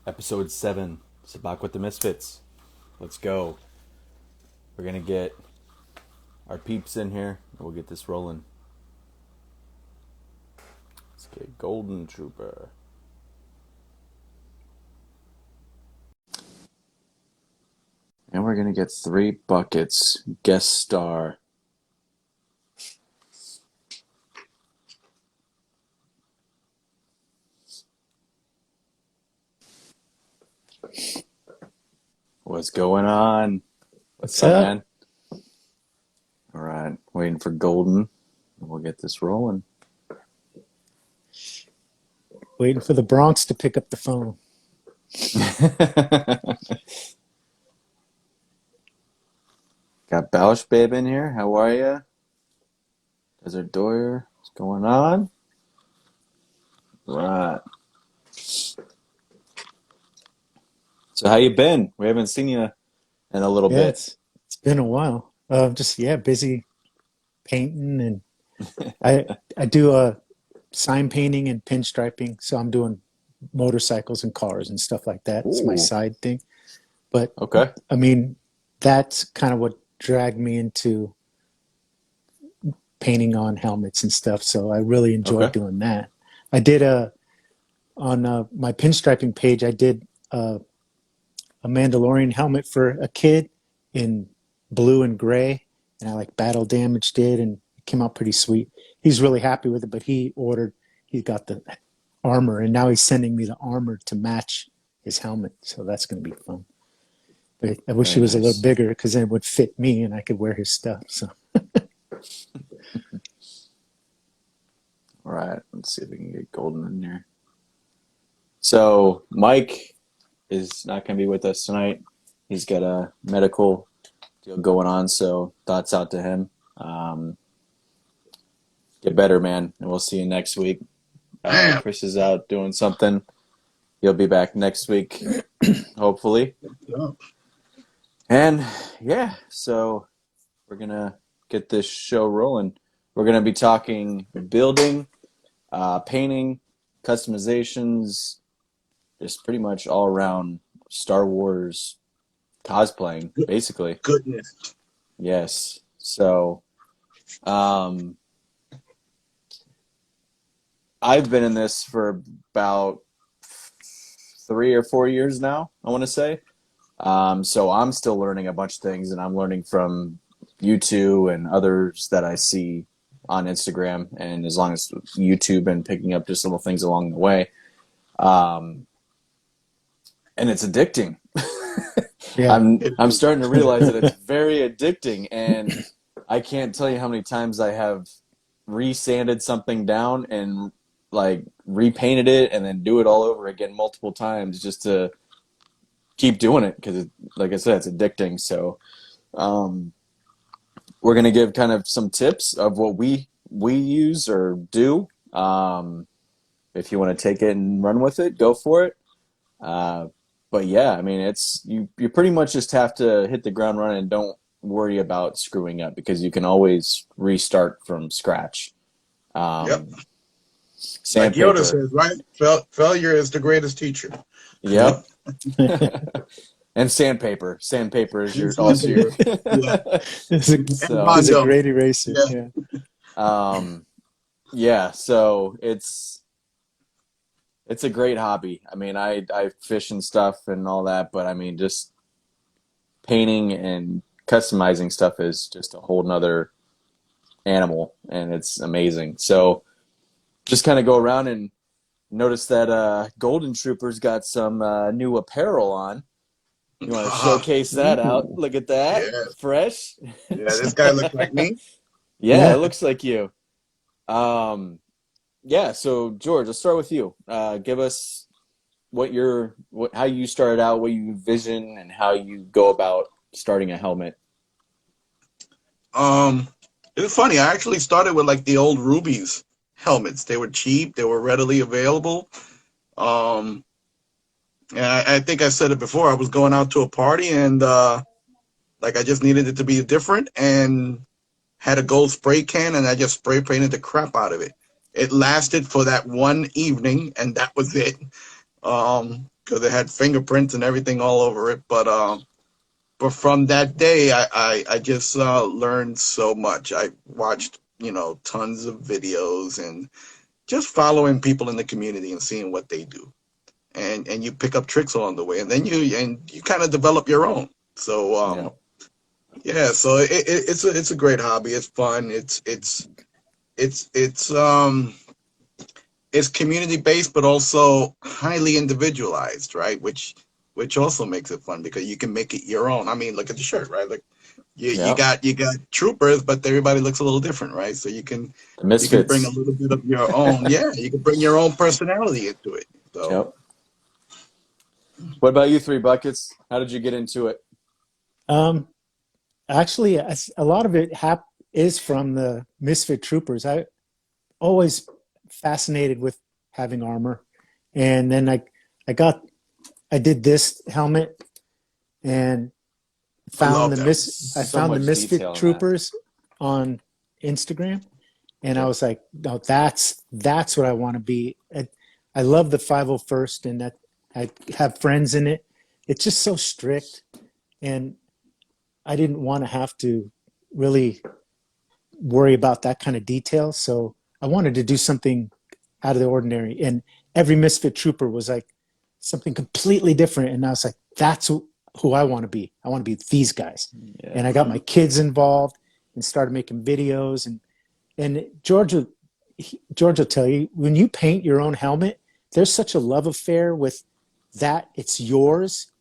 Episode 7, Sabak with the Misfits. Let's go. We're gonna get our peeps in here and we'll get this rolling. Let's get Golden Trooper. And we're gonna get 3 buckets. Guest star. What's going on? What's What's up, up? man? Alright, waiting for Golden. We'll get this rolling. Waiting for the Bronx to pick up the phone. Got Bausch Babe in here. How are ya? Desert Doyer. What's going on? Right. So how you been? We haven't seen you in a little Yeah, bit. it's been a while. Just busy painting, and I do sign painting and pinstriping. So I'm doing motorcycles and cars and stuff like that. It's my Ooh. side thing. But Okay. I mean, that's kind of what dragged me into painting on helmets and stuff. So I really enjoy Okay. doing that. I did on my pinstriping page. I did a Mandalorian helmet for a kid in blue and gray, and I like battle damaged it, and it came out pretty sweet. He's really happy with it, but he got the armor, and now he's sending me the armor to match his helmet, so that's going to be fun. But I wish Very he was a little nice. bigger because then it would fit me, and I could wear his stuff. So All right. Let's see if we can get Golden in here. So Mike is not going to be with us tonight. He's got a medical deal going on. So thoughts out to him. Get better, man, and we'll see you next week. Damn. Chris is out doing something. He'll be back next week, hopefully. And yeah, so we're gonna get this show rolling. We're gonna be talking building, painting, customizations, just pretty much all around Star Wars cosplaying, basically. Goodness. Yes. So, um, I've been in this for about 3 or 4 years now, I want to say. So I'm still learning a bunch of things, and I'm learning from YouTube and others that I see on Instagram, and as long as YouTube and picking up just little things along the way. Um, and it's addicting. yeah, I'm starting to realize that it's very addicting, and I can't tell you how many times I have resanded something down and like repainted it and then do it all over again multiple times just to keep doing it because, like I said, it's addicting. So um, we're gonna give kind of some tips of what we use or do. If you want to take it and run with it, go for it. Uh, but yeah, I mean, it's you pretty much just have to hit the ground running and don't worry about screwing up because you can always restart from scratch. Yep. Um, Like Yoda Sandpaper, says, right? Failure is the greatest teacher. yep. And sandpaper. Sandpaper is And your also your sandpaper. Yeah. he's a, And so he's a Mondo. great eraser. Yeah. Yeah, um yeah, so it's a great hobby. I mean, I fish and stuff and all that, but I mean just painting and customizing stuff is just a whole nother animal and it's amazing. So just kind of go around and notice that Golden Troopers got some new apparel on. You want to showcase that out? ooh, Look at that. Yeah. Fresh. Yeah. This guy looks like me. Yeah, it yeah. looks like you. Um, yeah, so George, let's start with you. Give us how you started out, what you envision, and how you go about starting a helmet. Um, it's funny. I actually started with like the old Rubies helmets. They were cheap. They were readily available. Um, and I think I said it before. I was going out to a party and like I just needed it to be different and had a gold spray can and I just spray painted the crap out of it. It lasted for that one evening and that was it. because it had fingerprints and everything all over it. But from that day, I just learned so much. I watched, tons of videos and just following people in the community and seeing what they do. And you pick up tricks along the way, and then you kind of develop your own. So yeah, so it's a great hobby. It's fun. It's community based, but also highly individualized, right? Which also makes it fun because you can make it your own. I mean, look at the shirt, right? Like you got troopers, but everybody looks a little different, right? So The you can bring a Misfits. little bit of your own. Yeah, you can bring your own personality into it. So Yep. What about you, Three Buckets? How did you get into it? Um, Actually, a lot of it is from the Misfit Troopers. I always fascinated with having armor, and then I got I did this helmet and I found love the that. I So found the much detail Misfit in that. Troopers on Instagram, and I Yep. was like, no, that's what I want to be. I love the 501st, and that I have friends in it. It's just so strict, and I didn't want to have to really worry about that kind of detail. So I wanted to do something out of the ordinary. And every Misfit Trooper was like something completely different. And I was like, that's who I want to be. I want to be these guys. Yeah. And I got my kids involved and started making videos. And George will tell you, when you paint your own helmet, there's such a love affair with that. It's yours.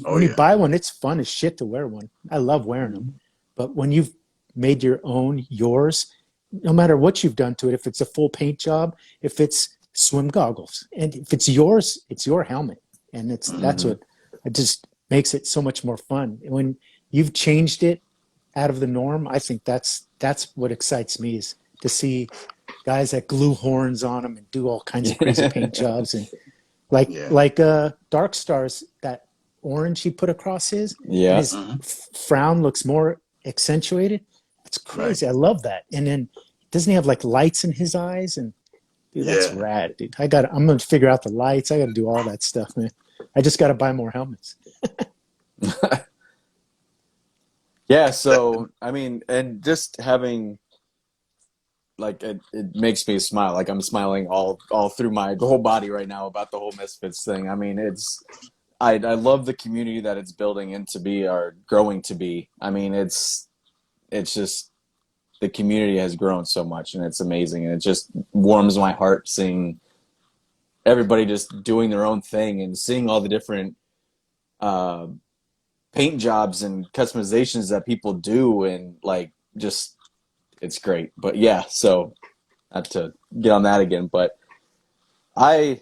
Oh When you yeah. buy one, it's fun as shit to wear one. I love wearing them. But when you've made your own yours, no matter what you've done to it, if it's a full paint job, if it's swim goggles, and if it's yours, it's your helmet. And that's Mhm. what it just makes it so much more fun. When you've changed it out of the norm, I think that's what excites me, is to see guys that glue horns on them and do all kinds of crazy paint jobs, and Yeah. Dark Stars, that orange he put across his, and Yeah. his frown looks more accentuated. It's Right. crazy. I love that. And then doesn't he have like lights in his eyes? And dude, that's Yeah. rad, dude. I'm gonna figure out the lights. I gotta do all that stuff, man. I just gotta buy more helmets. Yeah, so I mean, and just having like it makes me smile. Like I'm smiling all through my whole body right now about the whole Misfits thing. I mean, I love the community that it's building into be or growing to be. I mean, it's just the community has grown so much and it's amazing, and it just warms my heart seeing everybody just doing their own thing and seeing all the different uh, paint jobs and customizations that people do, and like just it's great. But yeah, so not to get on that again, but I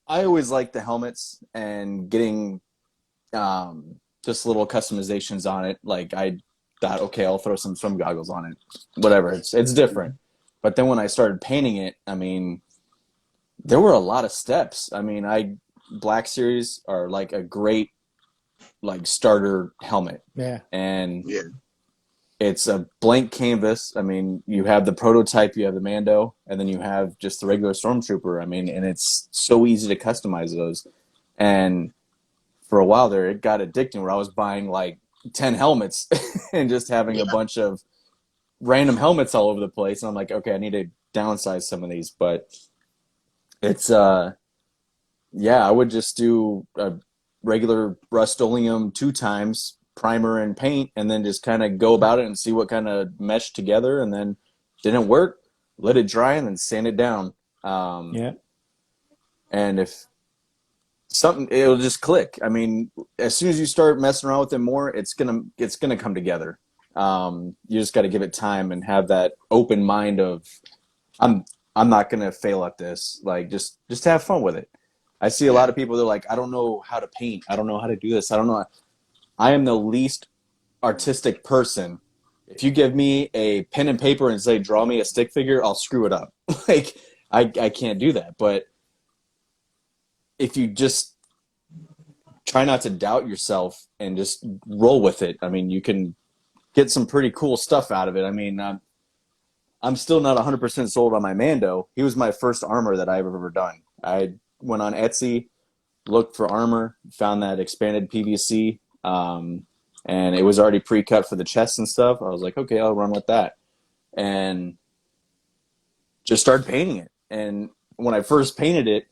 I always like the helmets and getting just little customizations on it. Like I thought, okay, I'll throw some swim goggles on it, whatever. It's different. But then when I started painting it, I mean, there were a lot of steps. I mean, Black Series are like a great like starter helmet, Yeah. and Yeah. it's a blank canvas. I mean, you have the prototype, you have the Mando, and then you have just the regular Stormtrooper. I mean, and it's so easy to customize those. And for a while there, it got addicting where I was buying like 10 helmets and just having a bunch of random helmets all over the place. And I'm like, okay, I need to downsize some of these. But it's, yeah, I would just do a regular Rust-Oleum 2 times, primer and paint, and then just kind of go about it and see what kind of meshed together. And then didn't work, let it dry, and then sand it down. Yeah. And if something, it'll just click. I mean, as soon as you start messing around with it more, it's gonna come together. You just got to give it time and have that open mind of I'm not gonna fail at this. Like just have fun with it. I see a lot of people, they're like, I don't know how to paint, I don't know how to do this, I don't know. I am the least artistic person. If you give me a pen and paper and say draw me a stick figure, I'll screw it up. Like I can't do that. But if you just try not to doubt yourself and just roll with it, I mean, you can get some pretty cool stuff out of it. I mean, I'm still not 100% sold on my Mando. He was my first armor that I've ever done. I went on Etsy, looked for armor, found that expanded PVC, and it was already pre-cut for the chest and stuff. I was like, okay, I'll run with that, and just started painting it. And when I first painted it,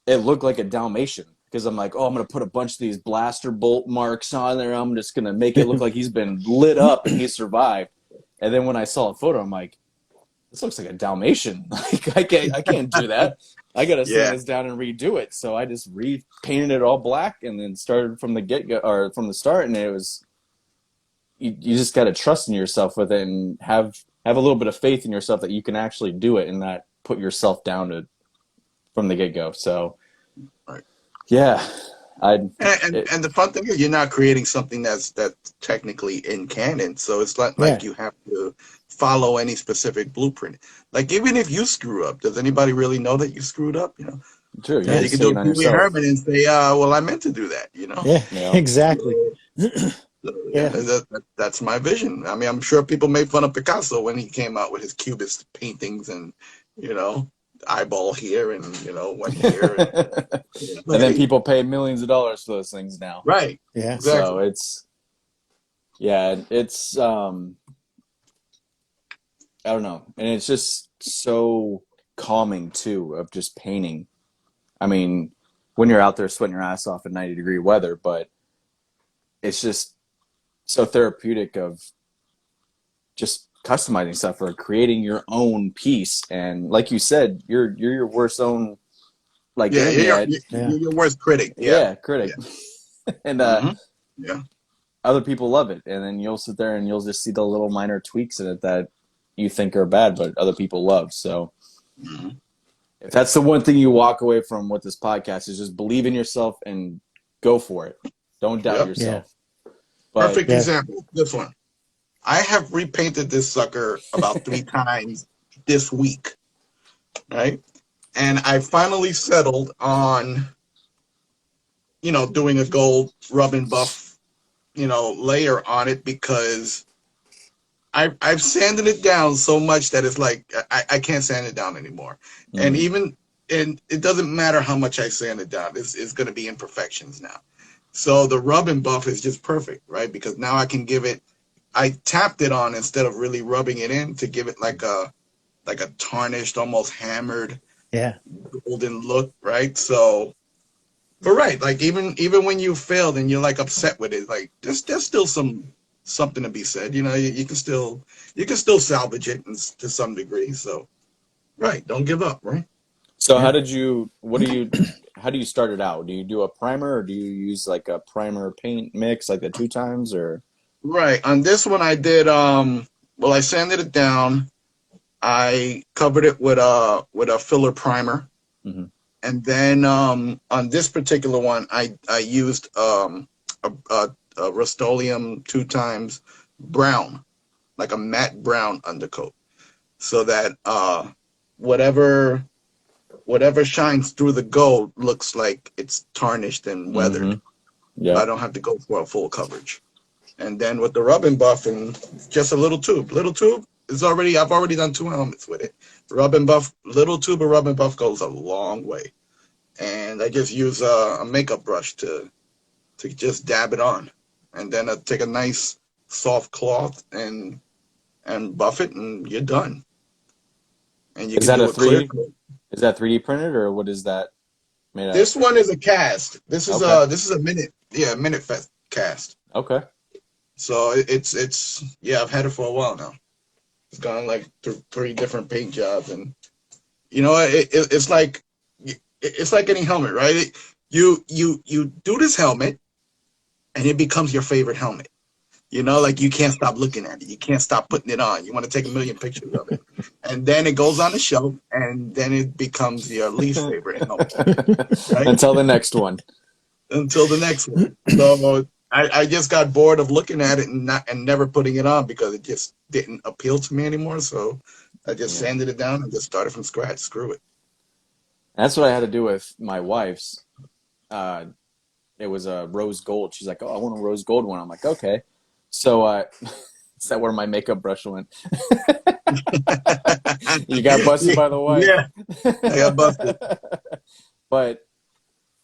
it looked like a Dalmatian because I'm like, oh, I'm gonna put a bunch of these blaster bolt marks on there. I'm just gonna make it look like he's been lit up and he survived. And then when I saw a photo, I'm like, this looks like a Dalmatian. Like I can't do that. I gotta sand this down and redo it. So I just repainted it all black and then started from the get-go or from the start. And it was, you just gotta trust in yourself with it and have a little bit of faith in yourself that you can actually do it and not put yourself down from the get-go. So, right. Yeah. And the fun thing is you're not creating something that's technically in canon, so it's not like you have to follow any specific blueprint. Like even if you screw up, does anybody really know that you screwed up? You know, true. Yeah, you can do Pee Wee Herman and say, "Well, I meant to do that." You know, Exactly. That's my vision. I mean, I'm sure people made fun of Picasso when he came out with his cubist paintings, and you know, eyeball here and one here, and then people pay millions of dollars for those things now. Right. Yeah. Exactly. So it's I don't know, and it's just so calming too of just painting. I mean, when you're out there sweating your ass off in 90-degree weather, but it's just so therapeutic of just customizing stuff or creating your own piece. And like you said, you're your worst own you're your worst critic. Critic. Yeah. And other people love it, and then you'll sit there and you'll just see the little minor tweaks in it that you think are bad but other people love. So if that's the one thing you walk away from with this podcast, is just believe in yourself and go for it. Don't doubt yourself. But, perfect example, this one. I have repainted this sucker about 3 times this week, right? And I finally settled on, doing a gold rub and buff, layer on it, because I've sanded it down so much that it's like I can't sand it down anymore. And it doesn't matter how much I sand it down. It's going to be imperfections now. So the rub and buff is just perfect, right? Because now I can give it, I tapped it on instead of really rubbing it in to give it like a tarnished, almost hammered, golden look, right? So, but right, like even when you failed and you're like upset with it, like there's still something to be said. You can still salvage it to some degree. So, right, don't give up, right? So how do you start it out? Do you do a primer, or do you use like a primer paint mix, like the 2 times, or? Right. On this one, I did. I sanded it down. I covered it with a filler primer, and then on this particular one, I used a Rust-Oleum 2 times brown, like a matte brown undercoat, so that whatever shines through the gold looks like it's tarnished and weathered. I don't have to go for a full coverage. And then with the rub and buff and just a little tube is I've already done 2 helmets with it. Rub and buff, little tube of rub and buff goes a long way. And I just use a makeup brush to just dab it on. And then I take a nice soft cloth and buff it, and you're done. And you is that a 3D? Is that 3D printed, or what is that made out of? This one is a cast. This is a Minute Fest cast. Okay. So it's I've had it for a while now. It's gone like 3 different paint jobs, and it's like any helmet, right? You do this helmet, and it becomes your favorite helmet. Like you can't stop looking at it. You can't stop putting it on. You want to take a million pictures of it. And then it goes on the shelf, and then it becomes your least favorite helmet. Right? Until the next one. So I just got bored of looking at it and never putting it on because it just didn't appeal to me anymore. So I just sanded it down and just started from scratch. Screw it. That's what I had to do with my wife's. It was a rose gold. She's like, "Oh, I want a rose gold one." I'm like, "Okay." So is that where my makeup brush went? You got busted by the wife. Yeah, I got busted. But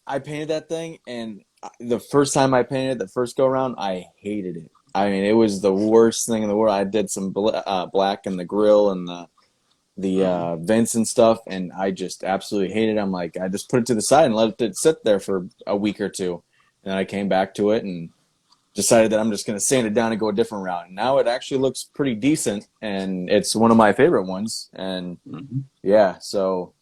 I painted that thing, and the first time I painted it, the first go around, I hated it. I mean, it was the worst thing in the world. I did some black in the grill and the Mhm. vents and stuff, and I just absolutely hated it. I'm like, I just put it to the side and let it sit there for a week or two, and then I came back to it and decided that I'm just going to sand it down and go a different route. And now it actually looks pretty decent, and it's one of my favorite ones. And Mhm. yeah, so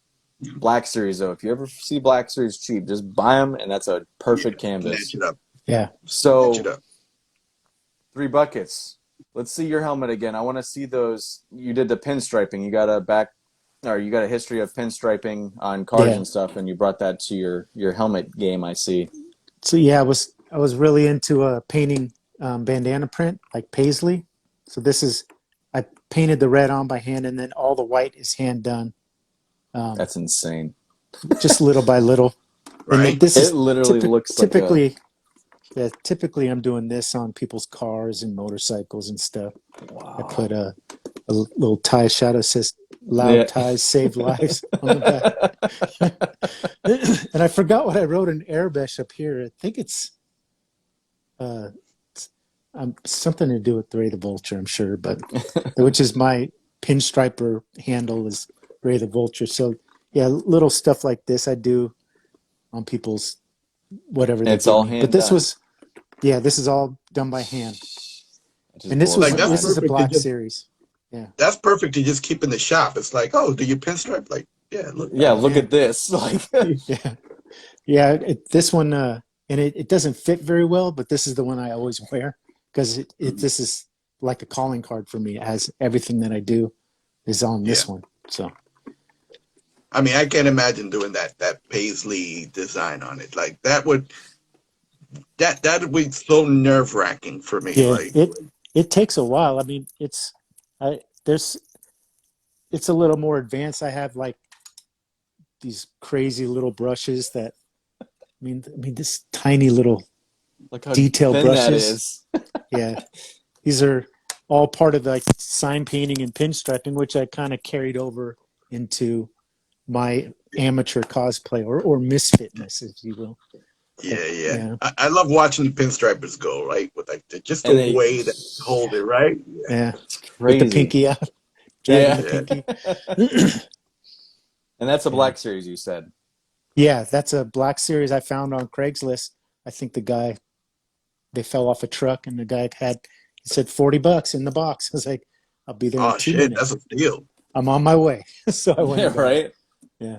Black Series though, if you ever see Black Series cheap, just buy them, and that's a Yeah, perfect snatch canvas. it up, Yeah. snatch it So up. 3 buckets. Let's see your helmet again. I want to see those. You did the pinstriping. You got a back, or you got a history of pinstriping on cars Yeah. and stuff, and you brought that to your helmet game. I see. So yeah, I was really into painting bandana print like paisley. So this is I painted the red on by hand, and then all the white is hand done, That's insane. just little by little. And then Right? this It is literally looks like a typically, yeah, typically I'm doing this on people's cars and motorcycles and stuff. I put wow. a little tie shot that says "Loud Yeah. ties save lives" on the back. And I forgot what I wrote in Arabic up here. I think it's uh, something to do with Ray the Vulture, I'm sure, but which is my pinstriper handle is Ray the Vulture. So yeah, little stuff like this I do on people's whatever they It's give all me. But hand this done. was yeah, this is all done by hand, It just and this blows was Like my that's this is mind. a perfect to black just series. Yeah, that's perfect to just keep in the shop. It's like, oh, do you pinstripe? Like, yeah, look, Yeah, look yeah, at this. Like, yeah, yeah. This one, and it doesn't fit very well, but this is the one I always wear because Mhm. this is like a calling card for me. It has everything that I do is on Yeah. this one. So I mean, I can't imagine doing that paisley design on it. Like that would be so nerve wracking for me. yeah, Like, it takes a while. I mean, there's it's a little more advanced. I have like these crazy little brushes that I mean this tiny little look how detail thin that brushes. is. Yeah, these are all part of like sign painting and pinstriping, which I kind of carried over into my amateur cosplay or misfitness, if you will. But yeah, yeah. yeah, I love watching the pinstripers go, right? With like just the And they, way that they hold it, right? yeah, it's with the crazy. pinky out, dragging Yeah. the Yeah. pinky. And that's a Yeah, Black Series, you said. yeah, that's a black series I found on Craigslist. I think the guy they fell off a truck, and the guy he said $40 in the box. I was like, I'll be there in Oh two shit, that's minutes. a steal. I'm on my way. So I went Yeah, and got it. right? Yeah,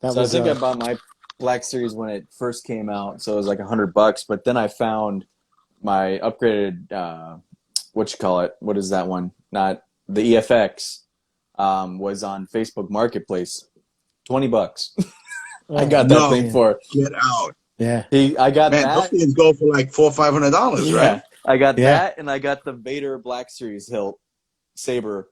that So I was think I bought my Black Series when it first came out, so it was like $100. But then I found my upgraded, what you call it? What is that one? Not the EFX. Was on Facebook Marketplace, $20. I oh got that No, thing man, for. get out. yeah, I got Man, those that. things go for like $400-$500, Yeah, right? I got yeah. that, and I got the Vader Black Series hilt saber.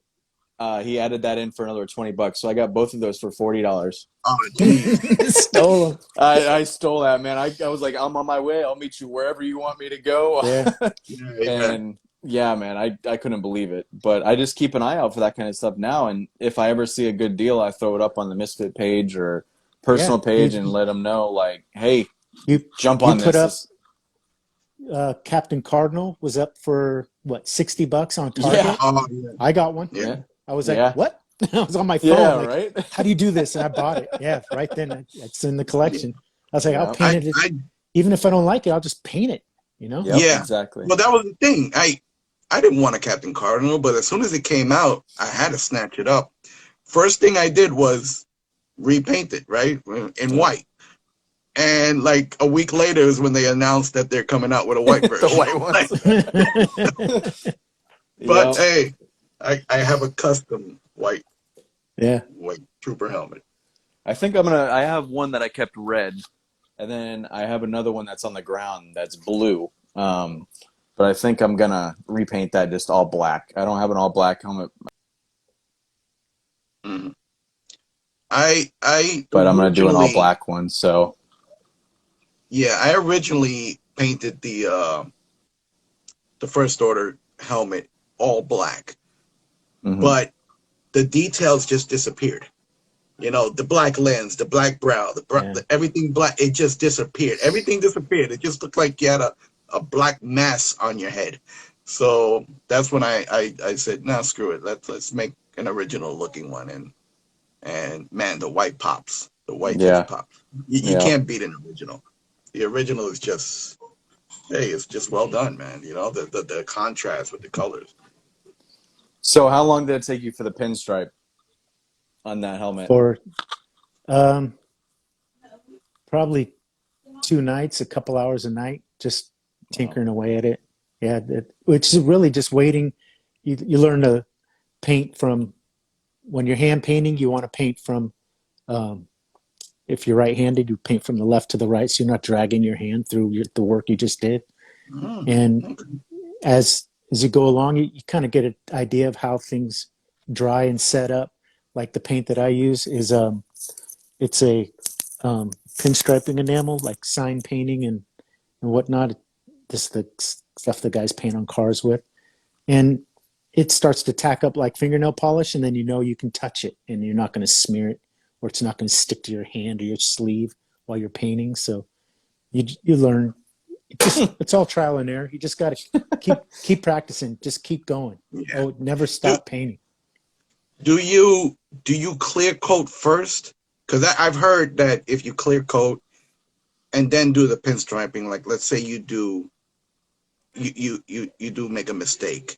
He added that in for another $20, so I got both of those for $40. Oh geez. Stole them. I stole that, man. I was like, I'm on my way. I'll meet you wherever you want me to go. Yeah, Yeah, yeah. And yeah, man, I couldn't believe it. But I just keep an eye out for that kind of stuff now. And if I ever see a good deal, I throw it up on the Misfit page or yeah. personal page and let them know, like, hey, You jump you on put this. up Captain Cardinal was up for what $60 on Yeah, Target. Oh yeah. I got one. Yeah. yeah, I was like, yeah, what? I was on my phone, yeah, like, right? how do you do this? And I bought it. Yeah, right then it's in the Yeah. collection. I was like, I'll Yeah, paint it. I Even if I don't like it, I'll just paint it. You know? yep, yeah. exactly. Well, that was the thing. I didn't want a Captain Cardinal, but as soon as it came out, I had to snatch it up. First thing I did was repaint it, right? In Yeah. white. And like a week later is when they announced that they're coming out with a white version. The white ones. But Yep. hey, I have a custom white Yeah. trooper helmet. I think I have one that I kept red, and then I have another one that's on the ground that's blue. But I think I'm gonna repaint that just all black. I don't have an all black helmet, Mhm. I but I'm gonna do an all originally, black one. So yeah, I originally painted the first order helmet all black, mhm. but the details just disappeared. the black lens, the black brow, Yeah. everything black. It just disappeared. Everything disappeared. It just looked like you had a black mass on your head. So that's when I said, no, screw it. Let's make an original looking one. And man, the white pops. The white just Yeah. pops. You Yeah. can't beat an original. The original is just, hey, it's just well done, man. The contrast with the colors. So how long did it take you for the pinstripe on that helmet? For probably 2 nights, a couple hours a night, just tinkering away at it. Yeah, which is really just waiting. You learn to paint from when you're hand painting. You want to paint from if you're right-handed, you paint from the left to the right, so you're not dragging your hand through the work you just did. And as you go along, you kind of get an idea of how things dry and set up. Like the paint that I use is it's a pinstriping enamel, like sign painting and whatnot. This is the stuff the guys paint on cars with, and it starts to tack up like fingernail polish, and then you can touch it, and you're not going to smear it, or it's not going to stick to your hand or your sleeve while you're painting. So you learn. It's all trial and error. You just got to keep practicing. Just keep going. Yeah. Oh, never stop painting. Do you clear coat first? Because I've heard that if you clear coat and then do the pinstriping, like let's say you do make a mistake.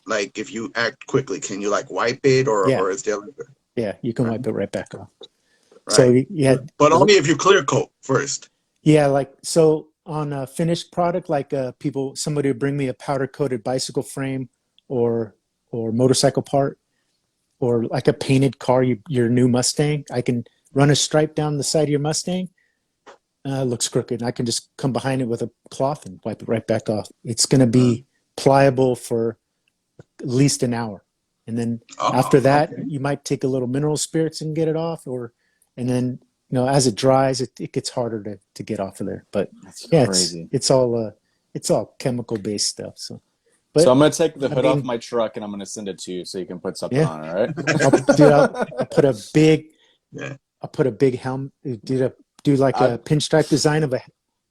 Like if you act quickly, can you like wipe it or is there like Yeah, you can wipe it right back off. right? So you had, But only if you clear coat first. yeah, like so on a finished product, like somebody would bring me a powder coated bicycle frame or motorcycle part, or like a painted car, your new Mustang. I can run a stripe down the side of your Mustang. Looks crooked. I can just come behind it with a cloth and wipe it right back off. It's going to be pliable for at least an hour. And then after that, you might take a little mineral spirits and get it off, and then as it dries, it gets harder to get off of there. But That's yeah, crazy. it's all chemical based stuff. So, So I'm gonna take the hood off my truck and I'm gonna send it to you so you can put something on it. All right? I'll put a big, Yeah. I'll put a big helmet. Do like a pinstripe design of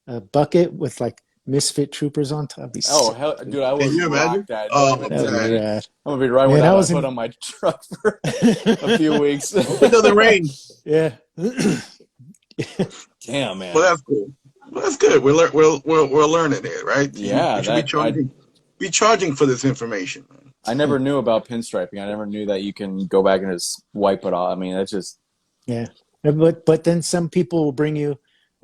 a bucket with like Misfit Troopers on top. Oh hell, dude, I would Can you rock imagine? that. Oh, Don't That even would tell be me. rad. I'm gonna be riding Man, without I a was hood in- on my truck for a few weeks. Into the rain. Yeah. Damn, man. Well, that's cool. Well, that's good. We're learning it, right? Yeah, You should be charging for this information. I never knew about pinstriping. I never knew that you can go back and just wipe it off. I mean, that's just Yeah. But then some people will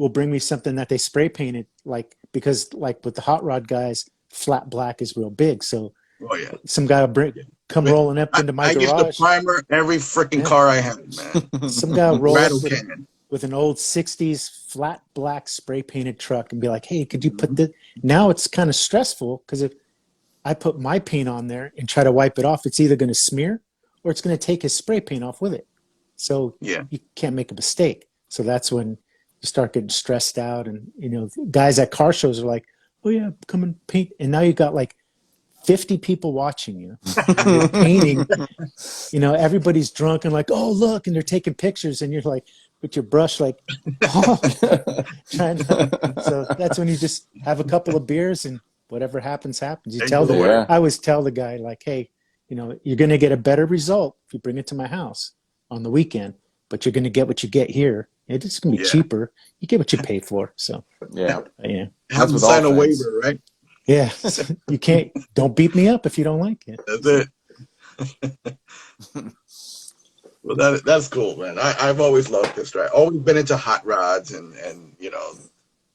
bring me something that they spray painted, like, because like with the hot rod guys, flat black is real big. So Oh yeah. some guy will come rolling up into my I used garage. to primer every freaking car I had, man. Some guy will roll Rattle up cannon. with an old 60s flat black spray painted truck and be like, hey, could you put this? Now it's kind of stressful because if I put my paint on there and try to wipe it off, it's either going to smear or it's going to take his spray paint off with it. So Yeah. you can't make a mistake. So that's when you start getting stressed out. And, guys at car shows are like, oh, yeah, come and paint. And now you got like 50 people watching you. And you're painting, everybody's drunk and like, oh, look. And they're taking pictures. And you're like, with your brush, like, oh, trying to. So that's when you just have a couple of beers and whatever happens, happens. I always tell the guy, like, hey, you're going to get a better result if you bring it to my house on the weekend, but you're going to get what you get here. It's going to be cheaper. You get what you pay for. So, yeah. yeah. Have them with sign a all things. waiver, right? Yeah. You can't, don't beat me up if you don't like it. That's it. Well, that's cool, man. I've always loved this, right? Always been into hot rods and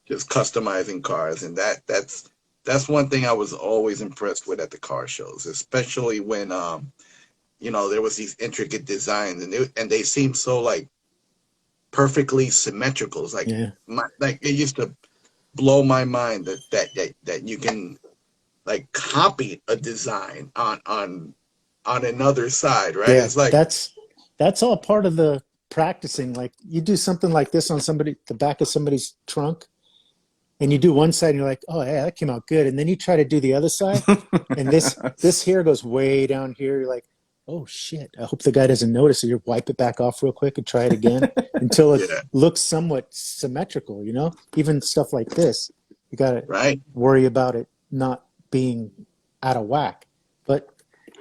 just customizing cars, and that's one thing I was always impressed with at the car shows, especially when there was these intricate designs and they seemed so like perfectly symmetrical. It's like it used to blow my mind that you can like copy a design on another side, right? Yeah, It's like that's all part of the practicing. Like you do something like this on the back of somebody's trunk, and you do one side and you're like, oh yeah, that came out good. And then you try to do the other side and this here goes way down here. You're like, oh shit, I hope the guy doesn't notice. So you wipe it back off real quick and try it again until it Yeah. looks somewhat symmetrical, you know? Even stuff like this, you got to Right. worry about it not being out of whack. But,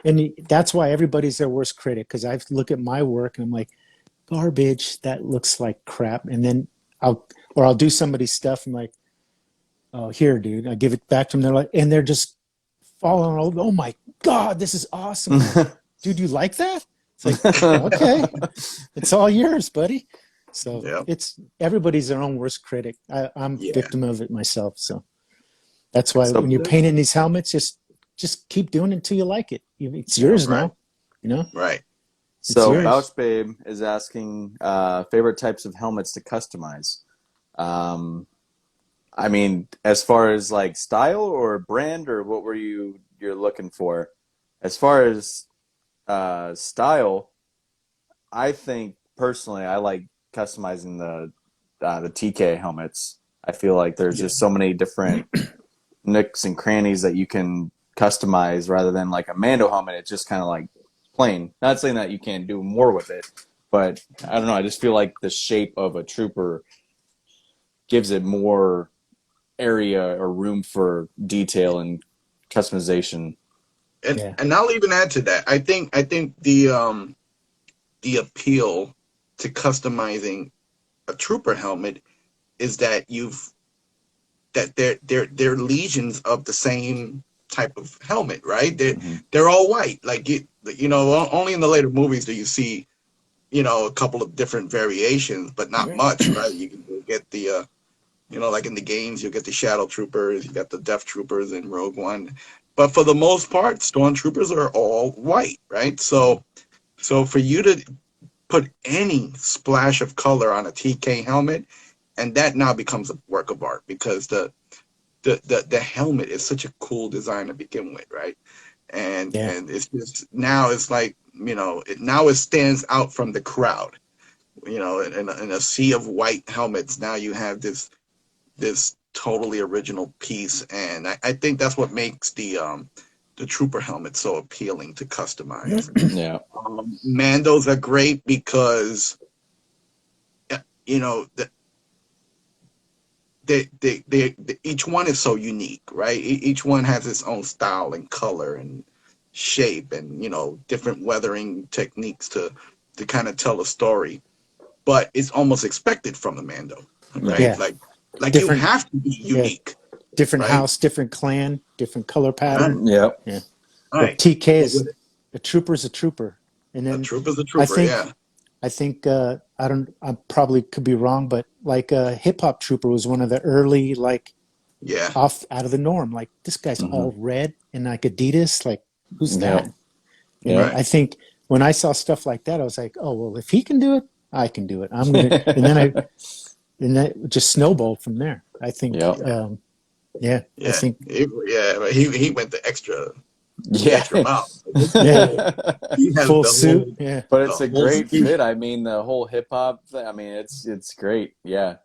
and that's why everybody's their worst critic, because I look at my work and I'm like, garbage, that looks like crap. And then I'll do somebody's stuff and like, oh, here, dude, I give it back to them. They're like, and they're just falling over. Oh my God, this is awesome. Like, dude, you like that? It's like, okay, it's all yours, buddy. So Yeah. it's everybody's their own worst critic. I'm a Yeah. victim of it myself. So that's why So- when you're painting these helmets, just keep doing it until you like it. It's yours right. now, you know? Right. So yours. Bouch Babe is asking favorite types of helmets to customize. I mean, as far as like style or brand, or what were you're looking for? As far as style, I think personally I like customizing the TK helmets. I feel like there's just so many different nooks and crannies that you can customize rather than like a Mando helmet. It's just kind of like plain. Not saying that you can't do more with it, but I don't know. I just feel like the shape of a trooper gives it more area or room for detail and customization. And Yeah. and I'll even add to that. I think the appeal to customizing a trooper helmet is that they're legions of the same type of helmet, right? They're all white. Like only in the later movies do you see, a couple of different variations, but not much, right? You can get the like in the games, you'll get the Shadow Troopers, you got the Death Troopers in Rogue One. But for the most part, Stormtroopers are all white, right? So for you to put any splash of color on a TK helmet, and that now becomes a work of art because the helmet is such a cool design to begin with, right? And it's just now it's like, it stands out from the crowd. In a sea of white helmets, now you have this totally original piece, and I think that's what makes the trooper helmet so appealing to customize. Yeah. Mandos are great because they each one is so unique, right? Each one has its own style and color and shape, and different weathering techniques to kind of tell a story. But it's almost expected from the Mando, right? Yeah. Like Different- you have to be unique. Different Right. house, different clan, different color pattern. Yeah. But Right. TK is a trooper's a trooper. And A then trooper's a trooper, think- yeah. I think I probably could be wrong, but like Hip Hop Trooper was one of the early like Yeah. off out of the norm. Like this guy's all red and like Adidas. Like who's that? And Yeah. I think when I saw stuff like that, I was like, oh well, if he can do it, I can do it. I'm gonna. And that just snowballed from there. I think. Yeah. Yeah. I think. He went the extra Yeah. mile. Yeah. He has Full the suit. whole- Yeah. But it's The a whole great suit. fit. I mean, the whole hip hop thing, I mean, it's great. Yeah.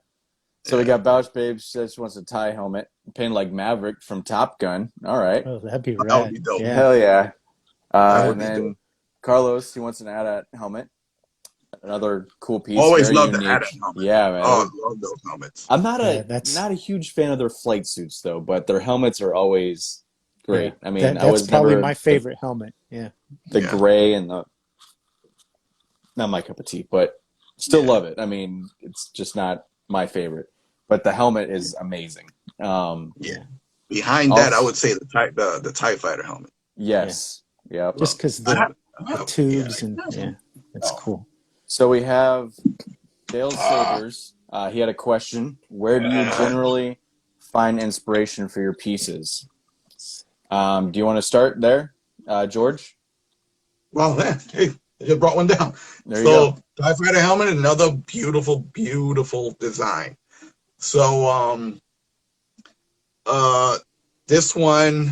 So we Yeah. got Bouch Babe says she wants a tie helmet, painted like Maverick from Top Gun. All right. Oh, that'd be That would rad. be dope. Yeah. Hell yeah. That would And be then dope. Carlos, he wants an AT-AT helmet. Another cool piece. Always very loved the unique. AT-AT helmet. Yeah, man. Oh, I love those helmets. I'm not Yeah, a that's- not a huge fan of their flight suits though, but their helmets are always great. Yeah. I mean, That's I was probably never my favorite helmet. Yeah. the Yeah. gray and the not my cup of tea, but still Yeah. love it. I mean, it's just not my favorite, but the helmet is amazing. Yeah. Behind that, I Also- would say the TIE Fighter helmet. Yes. Yep. Just because I the have- tubes yeah. and that's Oh. cool. So we have Dale Sabers. He had a question. Where do you generally find inspiration for your pieces? Do you want to start there, George? Well, hey, I just brought one down. There you go. TIE Fighter helmet, another beautiful, beautiful design. So, this one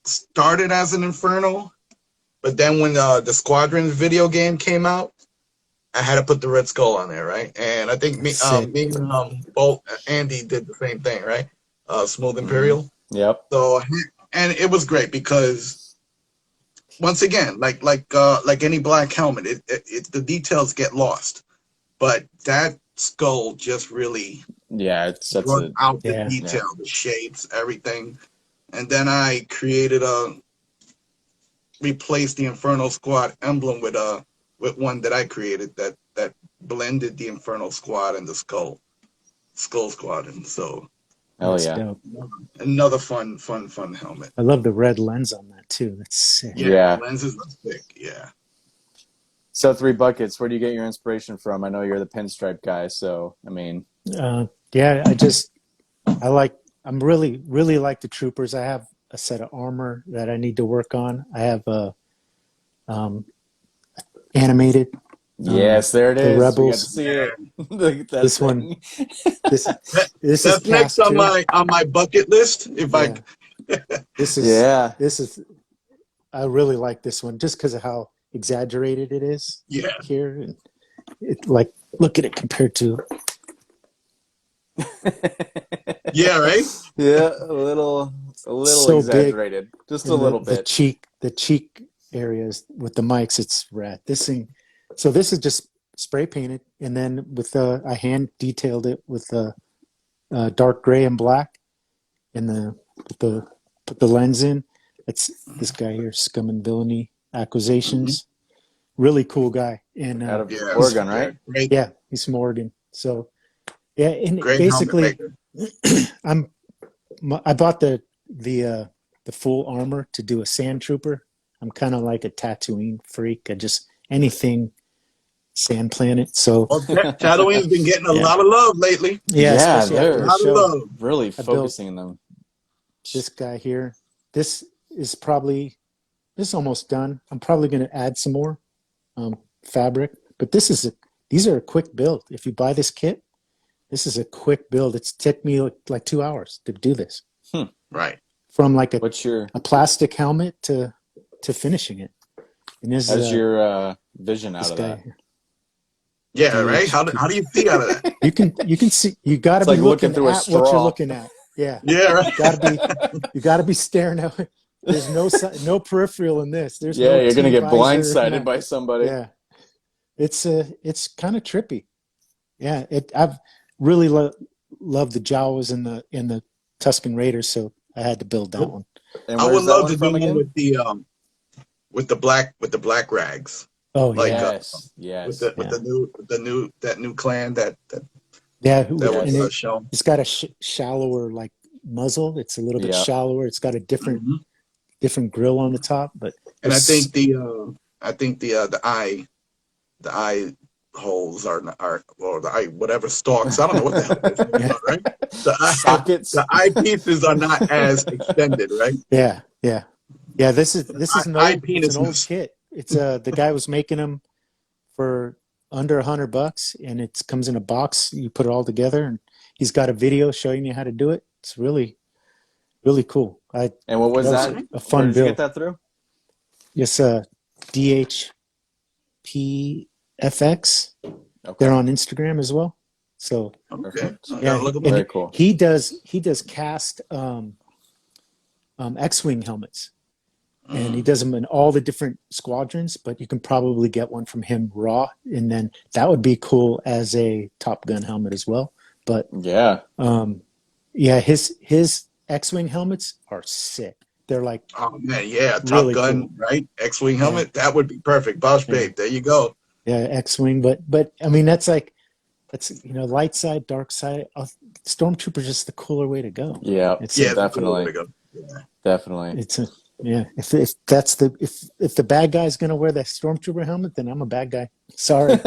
started as an Inferno, but then when the Squadrons video game came out, I had to put the Red Skull on there, right? And I think me Sick. and both Andy did the same thing, right? Smooth Imperial. Yep. So, and it was great because once again, like any black helmet, the details get lost, but that skull just really Yeah, it's that's brought a out the Yeah. detail, the shapes, everything. And then I created replaced the Inferno Squad emblem with one that I created that blended the Inferno Squad and the Skull Squad, and so hell That's yeah. dope. another fun helmet. I love the red lens on that too. That's sick. Yeah. The lenses are thick. Yeah. So 3 buckets, where do you get your inspiration from? I know you're the pinstripe guy, so I mean, Yeah, I'm really like the troopers. I have a set of armor that I need to work on. I have um, animated. yes, there it the is. Rebels. We got to see it. That This one- thing. This this That's is next cast on two. my bucket list. If Yeah. This is Yeah. this is I really like this one just because of how exaggerated it is yeah, here, and it like look at it compared to yeah, right. Yeah, a little So big. exaggerated. Just a little the bit. cheek areas with the mics. It's rad. This thing. So this is just spray painted, and then with I hand detailed it with dark gray and black, and put the lens in. It's this guy here, Scum and Villainy Accusations. Really cool guy, and Out of Yeah. Oregon, right? Great, yeah, he's from Oregon. So yeah, and great basically, helmet maker. I bought the full armor to do a sand trooper. I'm kind of like a Tatooine freak. I just anything sand planet. So Well, Tatooine's been getting a Yeah. lot of love lately. yeah, Yeah, especially after they're- A the lot of show. love. Really built- focusing them. This guy here. This is almost done. I'm probably going to add some more fabric, but these are a quick build. If you buy this kit, this is a quick build. It's took me like 2 hours to do this, Right. from like What's your a plastic helmet to finishing it. And this how's is your vision out this of guy that? here. Yeah, right. How do you see out of that? You can see. You got to It's be like looking looking through a at what you're straw. looking at. Yeah, Yeah, right. you got to be staring at. There's no peripheral in this. There's Yeah, no you're gonna get T-visor, blindsided no. by somebody. Yeah, it's kind of trippy. Yeah, I've really loved the Jawas and the Tusken Raiders, so I had to build that one. And I where's would that love one to do from one again? with the black rags. Oh Like, yeah, Yes, yes. With the new clan that yeah. that Yes. was And shown. it's got a shallower like muzzle. It's a little bit Yeah. shallower. It's got a different Mhm. grill on the top, but And I it's- think the eye holes are or the eye whatever stalks. I don't know what the hell it is, Yeah. right? Sockets. The eye-pieces are not as extended, right? Yeah. This is an Eye old, it's an old penises. kit. It's the guy was making them for under $100, and it comes in a box. You put it all together, and he's got a video showing you how to do it. It's really, really cool. And what was That that? was a Where fun did you build. get that through? It's DHPFX. Okay. They're on Instagram as well. So Okay. Perfect. I Yeah, gotta look them and Very cool. he does cast X-wing helmets, and he does them in all the different squadrons. But you can probably get one from him raw, and then that would be cool as a Top Gun helmet as well. But Yeah. yeah, his X-wing helmets are sick. They're like Oh man, yeah, Top Really Gun, cool. right? X-wing helmet, that would be perfect. Boss Yeah. babe, there you go. X-wing, but I mean that's light side, dark side. Stormtrooper is just the cooler way to go. Yeah. It's Yeah, Definitely. there you go. Definitely. It's if that's if the bad guy's gonna wear the stormtrooper helmet, then I'm a bad guy. Sorry.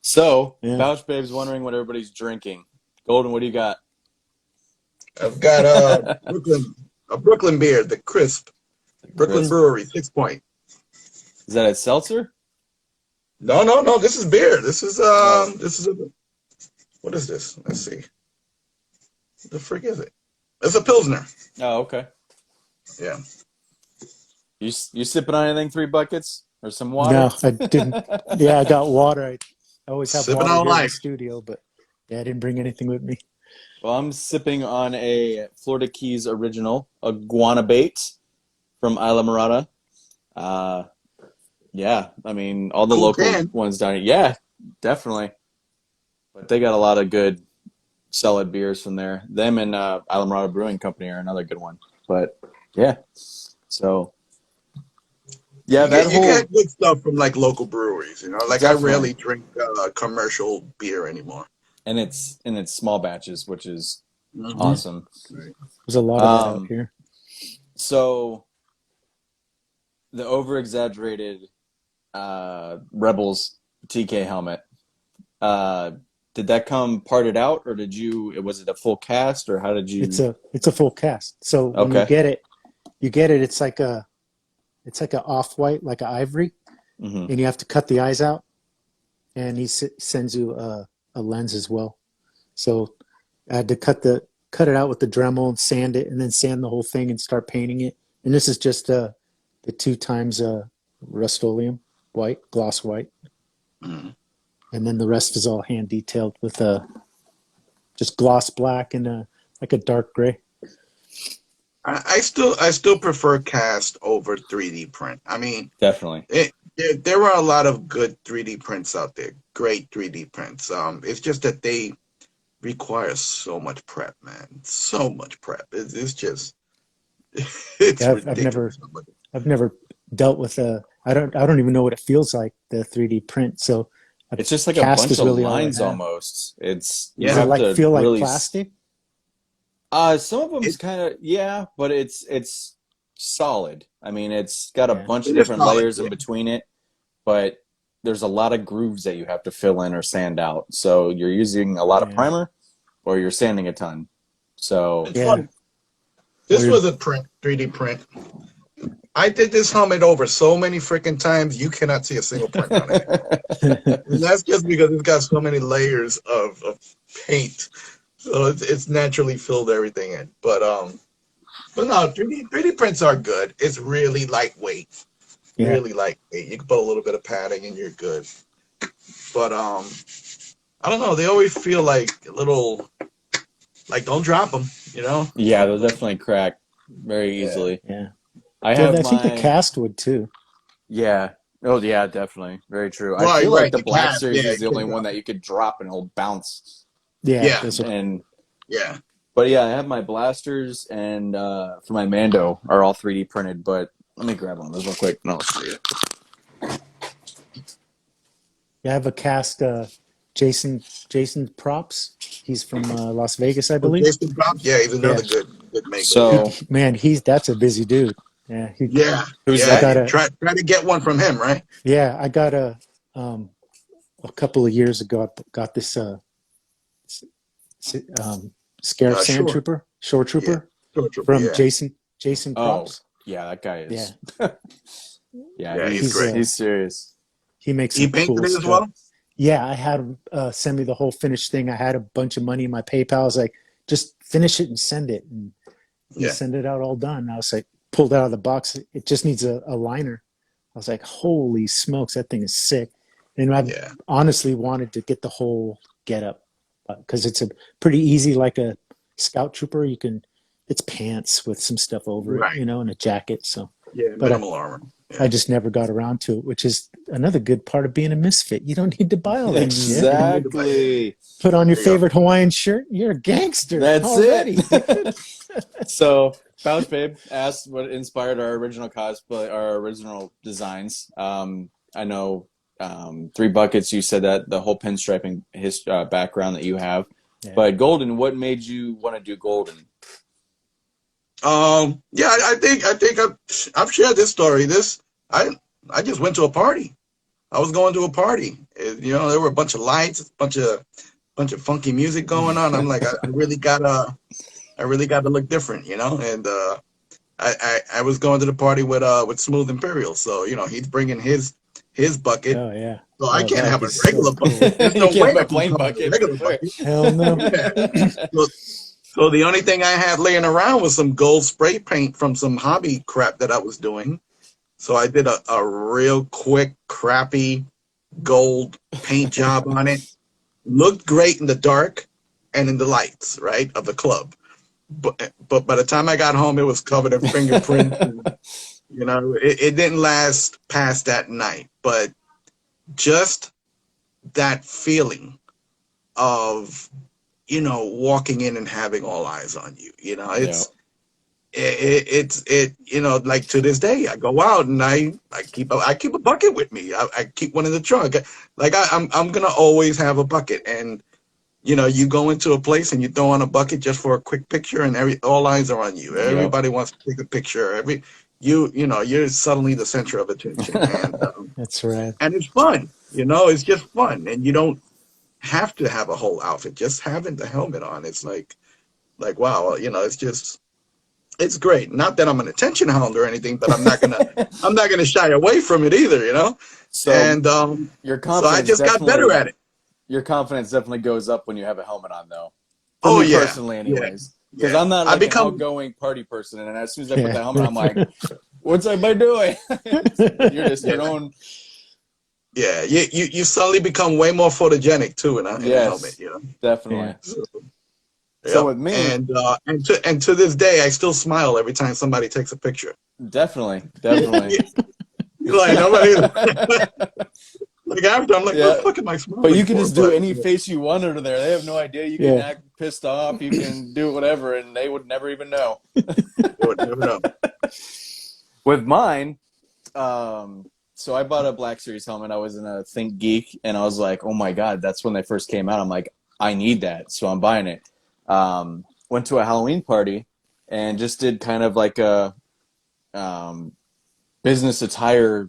So, Yeah. Pouch Babe's wondering what everybody's drinking. Golden, what do you got? I've got a Brooklyn beer, the Crisp, Brooklyn Crisp. Brewery, 6 point. Is that a seltzer? No, this is beer. This is Oh. what is this? Let's see. What the frick is it? It's a Pilsner. Oh, okay. Yeah. You sipping on anything? 3 buckets or some water? No, I didn't. Yeah, I got water. I always have Sipping water on here in the life. studio, but yeah, I didn't bring anything with me. Well, I'm sipping on a Florida Keys original, a Guanabait. from Isla Morada. Yeah, I mean all the Cool local can. ones down here. Yeah, definitely. But they got a lot of good solid beers from there. Them and Isla Morada Brewing Company are another good one. But yeah, so yeah, You that get whole good stuff from like local breweries, you know. Like I definitely, rarely drink commercial beer anymore. and it's small batches, which is Hmm. awesome. There's a lot of that out Um, here. so the over exaggerated Rebels TK helmet. Uh, did that come parted out, or was it a full cast, or how did It's you? a full cast. So when Okay. you get it. It's like a off white, like a ivory, Hmm. and you have to cut the eyes out. And he sends you a lens as well. So I had to cut it out with the Dremel and sand it, and then sand the whole thing and start painting it. And this is just the 2 times Rust-Oleum white, gloss white, Hmm. and then the rest is all hand detailed with just gloss black and like a dark gray. I still prefer cast over 3D print. I mean, Definitely. there are a lot of good 3D prints out there, great 3D prints. It's just that they require so much prep, man. So much prep. It's just it's Yeah, ridiculous. I've never dealt with I don't even know what it feels like, the 3D print. So a It's just like a cast bunch is of really all I lines have. almost. It's you Does Yeah. it have like to feel like really. plastic? Some of them's It kind of yeah, but it's solid. I mean, it's got a Yeah. bunch of it is different solid. layers in Yeah. between it, but there's a lot of grooves that you have to fill in or sand out. So you're using a lot of Yeah. primer, or you're sanding a ton. So It's Yeah. funny. This Weird. was a 3D print. I did this helmet over so many freaking times, you cannot see a single print on it. And that's just because it's got so many layers of paint. So it's naturally filled everything in. But no, 3D prints are good. It's really lightweight. Yeah. Really lightweight. You can put a little bit of padding and you're good. But I don't know, they always feel like a little like don't drop them, you know? yeah, they'll definitely crack very Yeah. easily. Yeah. I Yeah, have I think the my cast would too. yeah. Oh yeah, definitely. Very true. I Right, feel like right. the The Black cast, Series yeah, is you the only can one drop that it. you could drop and it'll bounce. Yeah, Yeah, those are And yeah. but yeah, I have my blasters and for my Mando are all 3D printed. But let me grab one of those real quick and I'll show you. yeah, I have a cast Jason Props. He's from Las Vegas, I Oh, believe. Jason Brown, yeah, he's Yeah. another good maker. Yeah, So Man, that's a busy dude. Yeah, yeah, who's I yeah. that? got You a try to get one from him, right? I got um a couple of years ago. I got this Scarif Sand Sure. Trooper, Shore Yeah, Trooper sure, Trooper. from Yeah, Jason Oh Props. yeah, that guy Yeah, is. Yeah, yeah, he's he's great. he's serious. he makes He some painted cool it as stuff. well. Yeah, I had him send me the whole finished thing. I had a bunch of money in my PayPal. I was like, just finish it and send it. And he Yeah, sent it out all done. I was like, pulled it out of the box. It just needs a liner. I was like, holy smokes, that thing is sick. And I yeah, honestly wanted to get the whole get up because it's a pretty easy, like a scout trooper. It's pants with some stuff over it, right. and a jacket. So, Yeah, but minimal armor. I Yeah, just never got around to it, which is another good part of being a misfit. You don't need to buy all that shit. you don't need to buy it. Exactly. Put on your There you go. favorite Hawaiian shirt. You're a gangster That's already. it. So Pouch Babe asked what inspired our original cosplay, our original designs. I know 3 Buckets. You said that the whole pinstriping background that you have, Yeah. but Golden. What made you want to do Golden? Yeah, I think I've shared this story. I just went to a party. I was going to a party. There were a bunch of lights, bunch of funky music going on. I'm like, I really gotta look different, And I was going to the party with Smooth Imperial, so he's bringing his bucket, Oh yeah. so I Oh, can't that'd have be a so regular cool. bucket. There's You no can't way have a I can plain come with a bucket, regular for sure. bucket. Hell no. Yeah. So the only thing I had laying around was some gold spray paint from some hobby crap that I was doing. So I did a real quick, crappy gold paint job on it. Looked great in the dark and in the lights, right, of the club. But by the time I got home, it was covered in fingerprints You know, it didn't last past that night, but just that feeling of, you know, walking in and having all eyes on you. You know, Yeah. it's you know, like to this day I go out and I keep a bucket with me. I keep one in the trunk. Like I'm gonna always have a bucket. And you know, you go into a place and you throw on a bucket just for a quick picture, and all eyes are on you. Yep. Everybody wants to take a picture. You know, you're suddenly the center of attention. That's right. And it's fun. You know, it's just fun. And you don't have to have a whole outfit. Just having the helmet on, it's like wow, you know, it's great. Not that I'm an attention hound or anything, but I'm not gonna shy away from it either, you know. So And your so I confidence just got better at it. your confidence definitely goes up when you have a helmet on, though. For Oh me yeah, personally, anyways, because yeah. I'm not I like become an outgoing party person, and as soon as I put Yeah. the helmet, I'm like, "What's everybody doing?" You're just your own. yeah. You suddenly become way more photogenic too in a Yes, helmet, you know. definitely. So, So yep. with me, And to this day, I still smile every time somebody takes a picture. definitely. You're like nobody. Like after I'm like, Yeah. what the fuck am I smiling But you can for? just do any face you want under there. They have no idea. You can Yeah. act pissed off. You can do whatever, and they would never even know. You would never know. With mine, so I bought a Black Series helmet. I was in a Think Geek, and I was like, oh my God, that's when they first came out. I'm like, I need that, so I'm buying it. Went to a Halloween party and just did kind of like a business attire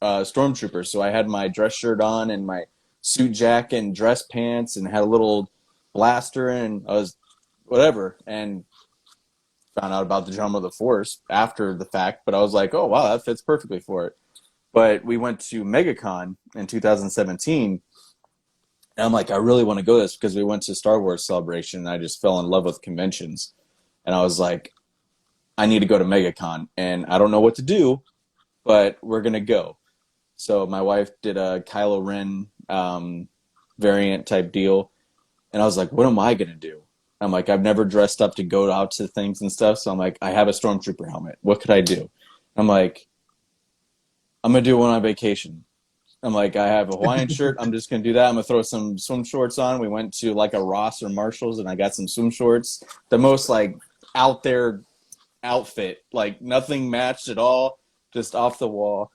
stormtrooper. So I had my dress shirt on and my suit jacket and dress pants and had a little blaster, and I was whatever, and found out about the Drama of the Force after the fact, but I was like, oh wow, that fits perfectly for it. But we went to MegaCon in 2017, and I'm like, I really want to go to this because we went to Star Wars Celebration, and I just fell in love with conventions. And I was like, I need to go to MegaCon, and I don't know what to do, but we're going to go. So my wife did a Kylo Ren variant type deal, and I was like, what am I going to do? I'm like, I've never dressed up to go out to things and stuff, so I'm like, I have a Stormtrooper helmet. What could I do? I'm like, I'm going to do one on vacation. I'm like, I have a Hawaiian shirt. I'm just going to do that. I'm going to throw some swim shorts on. We went to like a Ross or Marshalls, and I got some swim shorts. The most like out there outfit, like nothing matched at all, just off the wall,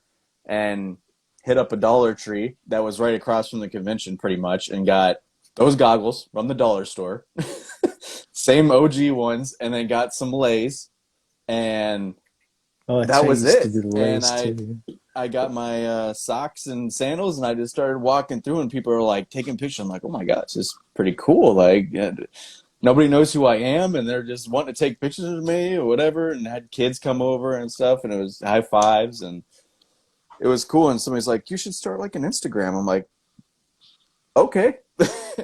and hit up a Dollar Tree that was right across from the convention pretty much, and got those goggles from the dollar store, same OG ones, and then got some Lays, and Oh, that's that right. was You used it. to do the And Lays too. I got my socks and sandals, and I just started walking through, and people are like taking pictures. I'm like, oh my God, this is pretty cool. Like, nobody knows who I am, and they're just wanting to take pictures of me or whatever. And had kids come over and stuff, and it was high fives, and it was cool. And somebody's like, you should start like an Instagram. I'm like, okay.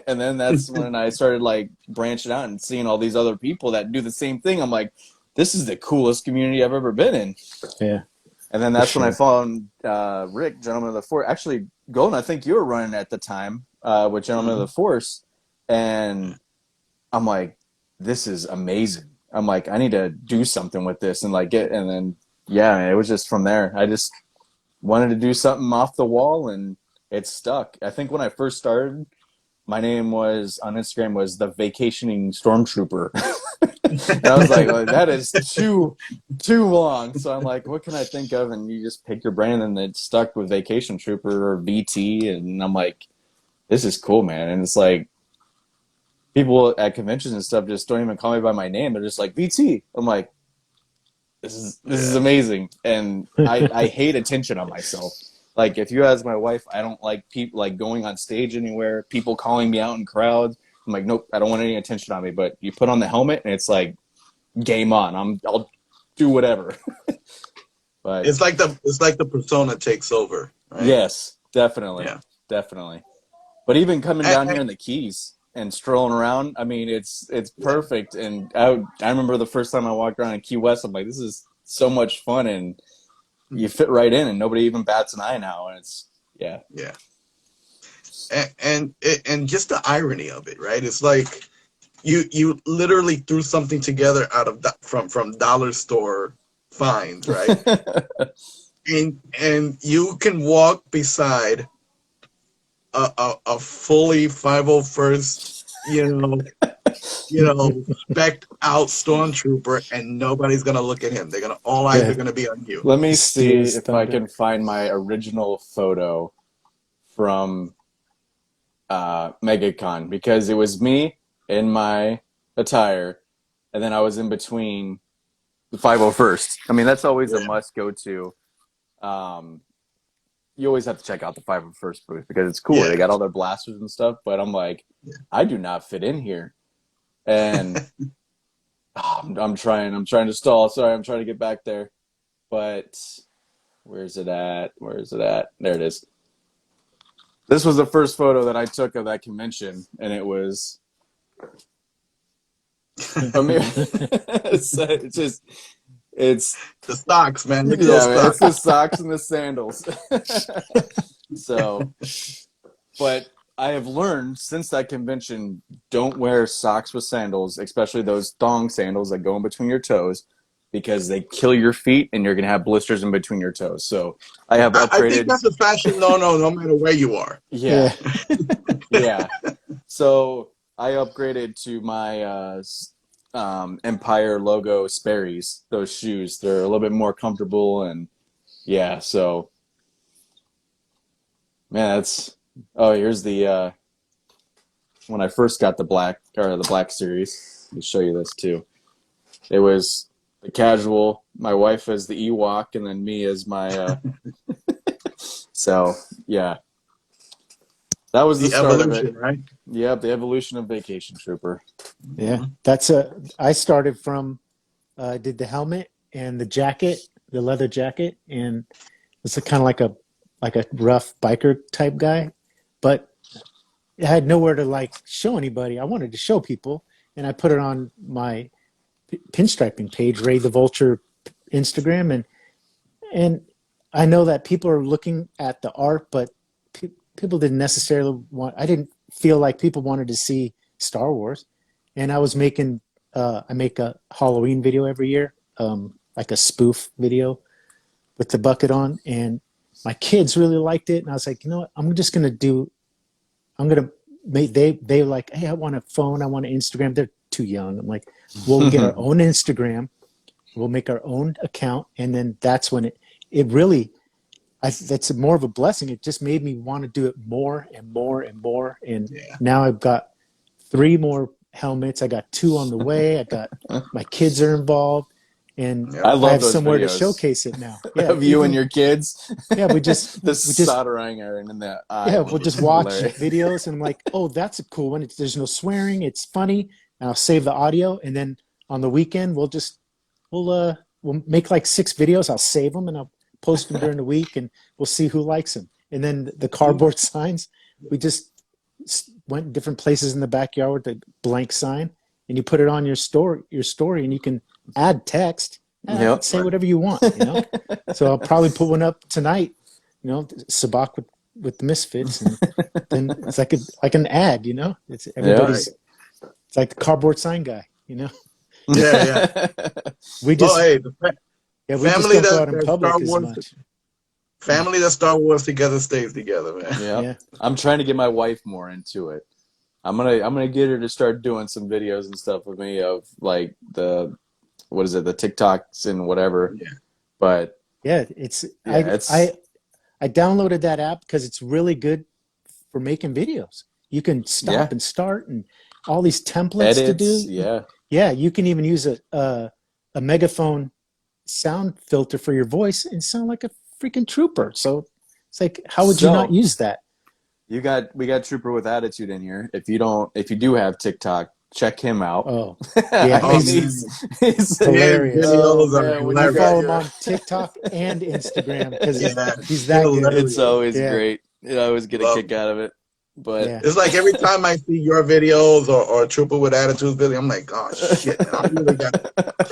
And then that's when I started like branching out and seeing all these other people that do the same thing. I'm like, this is the coolest community I've ever been in. Yeah. And then that's For when I sure. found Rick, Gentleman of the Force. Actually, Golden, I think you were running at the time with Gentleman of the Force. And I'm like, this is amazing. I'm like, I need to do something with this and like and then, yeah, it was just from there. I just wanted to do something off the wall, and it stuck. I think when I first started, my name was on Instagram was the Vacationing Stormtrooper. And I was like, well, that is too long. So I'm like, what can I think of? And you just pick your brain, and it stuck with Vacation Trooper or VT. And I'm like, this is cool, man. And it's like, people at conventions and stuff just don't even call me by my name. They're just like, VT. I'm like, this is amazing. And I hate attention on myself. Like, if you ask my wife, I don't like people like going on stage anywhere, people calling me out in crowds. I'm like, nope, I don't want any attention on me. But you put on the helmet, and it's like, game on. I'll do whatever. But It's like the persona takes over, right? yes, definitely, Yeah. definitely. But even coming down And, here in the Keys and strolling around, I mean, it's perfect. And I remember the first time I walked around in Key West, I'm like, this is so much fun, and you fit right in, and nobody even bats an eye now. And it's yeah. and just the irony of it, right? It's like you literally threw something together out of from dollar store fines, right? And you can walk beside a fully 501st, spec out stormtrooper, and nobody's gonna look at him. They're gonna all eyes Yeah. are gonna be on you. Let me see Steals if I thunder. can find my original photo from MegaCon, because it was me in my attire, and then I was in between the 501st. I mean, that's always a Yeah. must go to. You always have to check out the 501st booth because it's cool. Yeah. They got all their blasters and stuff, but I'm like, I do not fit in here. And I'm trying to stall. Sorry, I'm trying to get back there. But where's it at? Where is it at? There it is. This was the first photo that I took of that convention, and it was. I mean, it's just, it's The socks, man. Look at yeah, those man, it's socks. the socks and the sandals. So, but I have learned since that convention, don't wear socks with sandals, especially those thong sandals that go in between your toes, because they kill your feet and you're gonna have blisters in between your toes. So I have I think upgraded. that's a fashion no matter where you are. Yeah, yeah. So I upgraded to my Empire logo Sperry's. Those shoes, they're a little bit more comfortable, and yeah. So, man, that's here's the when I first got the Black Series. Let me show you this too. It was the casual. My wife as the Ewok, and then me as my. So yeah. That was the The start of evolution, it. right? Yep, the evolution of Vacation Trooper. Yeah, I started from, did the helmet and the jacket, the leather jacket, and it's kind of like a rough biker type guy, but I had nowhere to like show anybody. I wanted to show people, and I put it on my pinstriping page, Ray the Vulture Instagram, and I know that people are looking at the art, but people didn't necessarily want. I didn't feel like people wanted to see Star Wars, and I was making. I make a Halloween video every year, like a spoof video with the bucket on, and my kids really liked it. And I was like, you know what? I'm just gonna do. I'm gonna make. They like, hey, I want a phone. I want an Instagram. They're too young. I'm like, we'll get our own Instagram. We'll make our own account, and then that's when it really. That's more of a blessing. It just made me want to do it more and more and more. And now I've got 3 more helmets. I got 2 on the way. I got my kids are involved, and I love have those somewhere to videos showcase it now. Yeah, of you and your kids. Yeah, we just the soldering iron in the eye. Yeah, we'll just watch Hilarious. videos, and I'm like, oh, that's a cool one. There's no swearing. It's funny. And I'll save the audio, and then on the weekend we'll make like 6 videos. I'll save them and I'll post them during the week, and we'll see who likes them. And then the cardboard signs, we just went different places in the backyard with a blank sign, and you put it on your story, and you can add text, say whatever you want, So I'll probably put one up tonight, Sabak with the Misfits, and then it's like an ad, It's everybody's. It's like the cardboard sign guy, Yeah. We just. Hey, we just don't go out in public as much. Family that Star Wars together stays together, man. Yeah. I'm trying to get my wife more into it. I'm gonna get her to start doing some videos and stuff with me of like the TikToks and whatever. Yeah. But I downloaded that app because it's really good for making videos. You can stop and start, and all these templates to do. Yeah. You can even use a megaphone sound filter for your voice and sound like a freaking trooper. So it's like, how would you not use that? We got Trooper with Attitude in here. If you do have TikTok, check him out. Oh, yeah, he's hilarious. When I follow him on TikTok and Instagram because he's that good. It's always great. I always get a kick out of it. But it's like every time I see your videos or Trooper with Attitude video, I'm like, oh shit, man,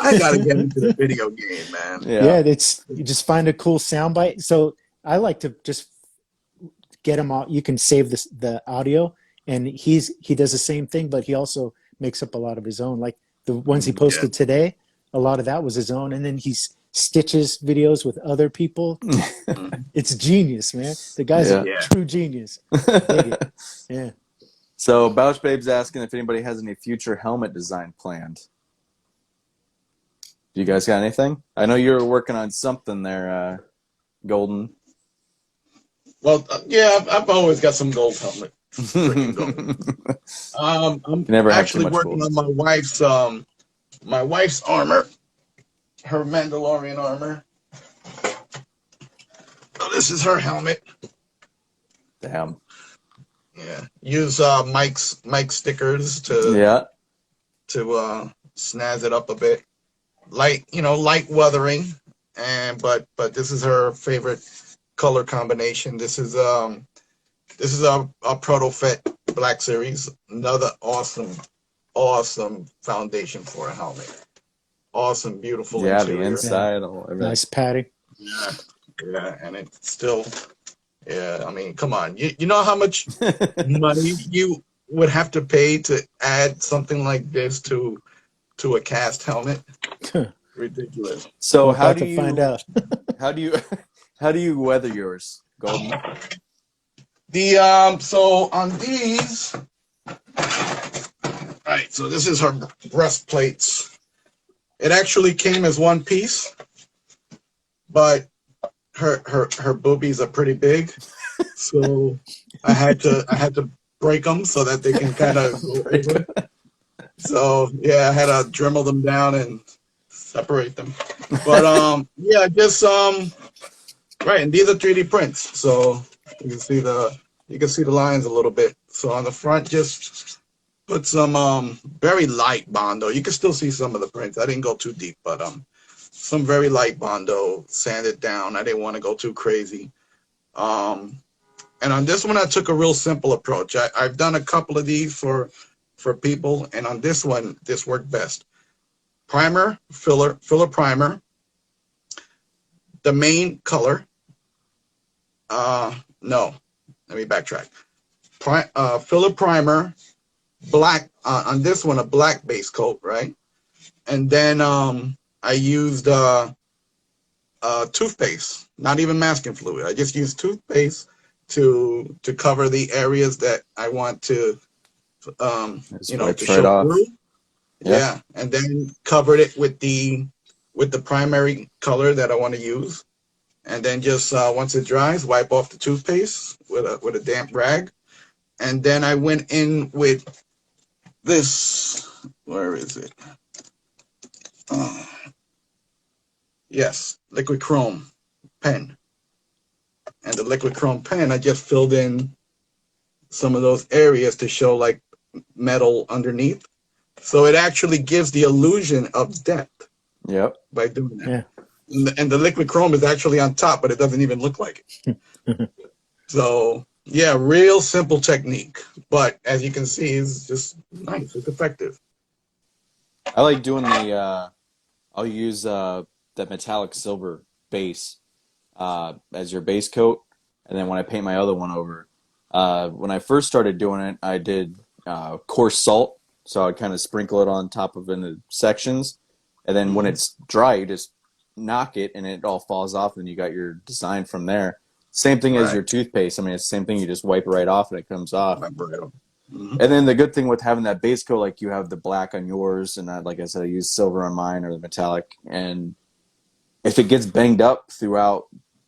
I gotta get into the video game, man. Yeah, you just find a cool soundbite. So I like to just get him out. You can save the audio, and he does the same thing, but he also makes up a lot of his own. Like the ones he posted today, a lot of that was his own, and then he's stitches videos with other people. It's genius, man. The guy's Yeah. a Yeah. true genius. Dig it. Yeah. So Bouch Babe's asking if anybody has any future helmet design planned. You guys got anything? I know you're working on something there, Golden. Well, yeah, I've always got some gold helmet. Freaking gold. I'm You never have actually too much working gold. on my wife's armor, her Mandalorian armor. So this is her helmet. Damn. Yeah, use Mike's stickers to Yeah. snazz it up a bit. Light weathering, but this is her favorite color combination. This is a Proto Fet Black Series, another awesome foundation for a helmet. Awesome, beautiful Yeah, the interior. inside. All of it. Nice padding. Yeah, and it's still, yeah. I mean, come on, you know how much money you would have to pay to add something like this to a cast helmet? Ridiculous. So We're how about do to you find out. how do you weather yours, Golden? So on these, right. So this is her breastplates. It actually came as one piece, but her boobies are pretty big, so I had to break them so that they can kind of go over. So yeah, I had to Dremel them down and separate them. But yeah, just right, and these are 3D prints, so you can see the lines a little bit. So on the front, just put some very light Bondo. You can still see some of the prints. I didn't go too deep, but some very light Bondo, sanded down. I didn't want to go too crazy. And on this one, I took a real simple approach. I've done a couple of these for people, and on this one, this worked best. Primer, filler primer, the main color. No, let me backtrack. Filler primer, black, on this one, a black base coat, right? And then I used toothpaste, not even masking fluid. I just used toothpaste to cover the areas that I want to, Just you know, wipe to right show off. through. Yeah. Yeah, and then covered it with the primary color that I want to use, and then just once it dries, wipe off the toothpaste with a damp rag, and then I went in with this. Where is it? Yes, liquid chrome pen, and the liquid chrome pen I just filled in some of those areas to show like metal underneath. So it actually gives the illusion of depth Yep. by doing that. Yeah. And the liquid chrome is actually on top, but it doesn't even look like it. So yeah, real simple technique. But as you can see, it's just nice. It's effective. I like doing the I'll use that metallic silver base as your base coat, and then when I paint my other one over, when I first started doing it, I did coarse salt, so I'd kind of sprinkle it on top of in the sections, and then when it's dry, you just knock it, and it all falls off, and you got your design from there. Same thing as Right. your toothpaste. I mean, it's the same thing. You just wipe it right off, and it comes off. Mhm. And then the good thing with having that base coat, like you have the black on yours, and like I said, I use silver on mine or the metallic. And if it gets banged up throughout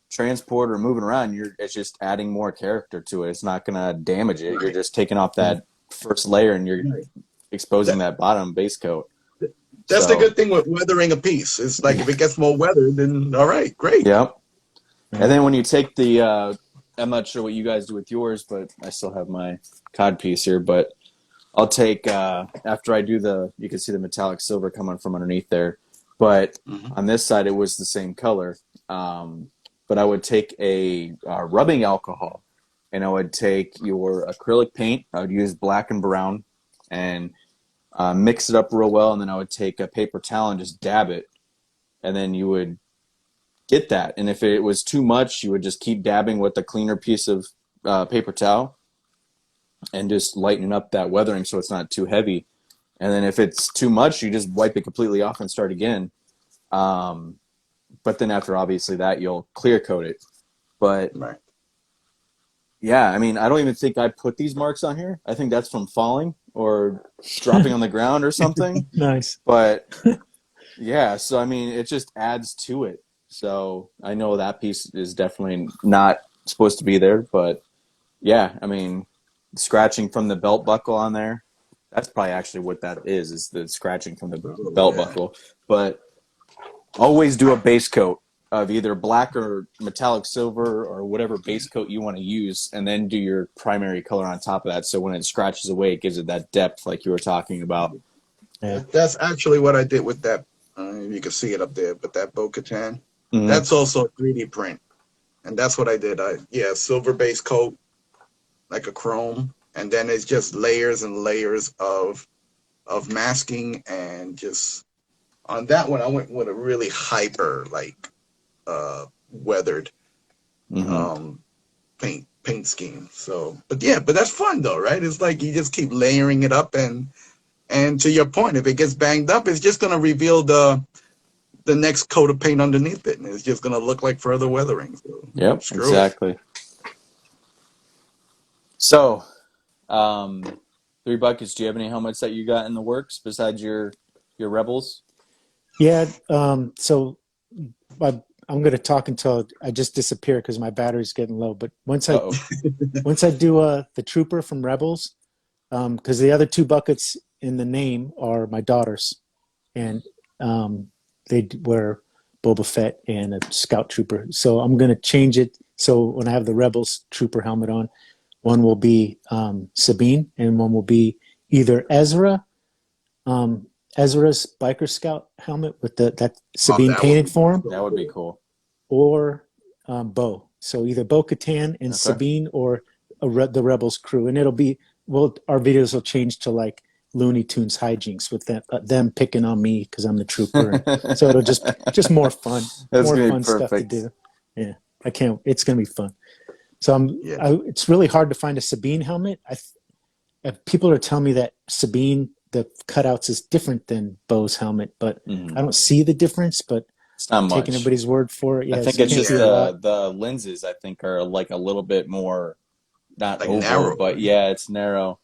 transport or moving around, it's just adding more character to it. It's not going to damage it. Right. You're just taking off that first layer and you're Right. exposing that bottom base coat. That's So- the good thing with weathering a piece. It's like if it gets more weathered, then all right, great. Yep. And then when you take the, I'm not sure what you guys do with yours, but I still have my cod piece here. But I'll take, after I do you can see the metallic silver coming from underneath there. But Mhm. on this side, it was the same color. But I would take a rubbing alcohol, and I would take your acrylic paint. I would use black and brown and mix it up real well. And then I would take a paper towel and just dab it. And then you would get that. And if it was too much, you would just keep dabbing with a cleaner piece of paper towel and just lighten up that weathering so it's not too heavy. And then if it's too much, you just wipe it completely off and start again. but then after obviously that, you'll clear coat it. But Right. yeah, I mean, I don't even think I put these marks on here. I think that's from falling or dropping on the ground or something. Nice. But yeah, so I mean, it just adds to it. So I know that piece is definitely not supposed to be there, but yeah, I mean, scratching from the belt buckle on there, that's probably actually what that is the scratching from the belt buckle. But always do a base coat of either black or metallic silver or whatever base coat you want to use, and then do your primary color on top of that. So when it scratches away, it gives it that depth like you were talking about. Yeah. That's actually what I did with that. You can see it up there, but that Bo-Katan, Mhm. that's also a 3D print, and that's what I did. Silver base coat, like a chrome, and then it's just layers and layers of masking, and just on that one I went with a really hyper weathered Mhm. paint scheme. So, but that's fun though, right? It's like you just keep layering it up, and to your point, if it gets banged up, it's just going to reveal the next coat of paint underneath it, and it's just going to look like further weathering. So, Yep, screw it. exactly. So, Three Buckets, do you have any helmets that you got in the works besides your Rebels? Yeah. So I'm going to talk until I just disappear because my battery's getting low. But once I do the Trooper from Rebels, because the other two buckets in the name are my daughters, and they wear Boba Fett and a Scout Trooper. So I'm going to change it. So when I have the Rebels Trooper helmet on, one will be Sabine, and one will be either Ezra's Biker Scout helmet with that Sabine painted for him, That would be cool. or Bo. So either Bo-Katan and Sabine, or the Rebels crew, and it'll be our videos will change to like Looney Tunes hijinks with them picking on me because I'm the trooper. So it'll just more fun, That's more gonna be fun stuff to perfect. do. Yeah, I can't. It's gonna be fun. So it's really hard to find a Sabine helmet. People are telling me that Sabine, the cutouts is different than Bo's helmet, but I don't see the difference. But It's not much. taking everybody's word for it. Yeah, I think so you it's can't just see a lot. the lenses. I think are like a little bit more not Like oval, narrow. but yeah, it's narrow.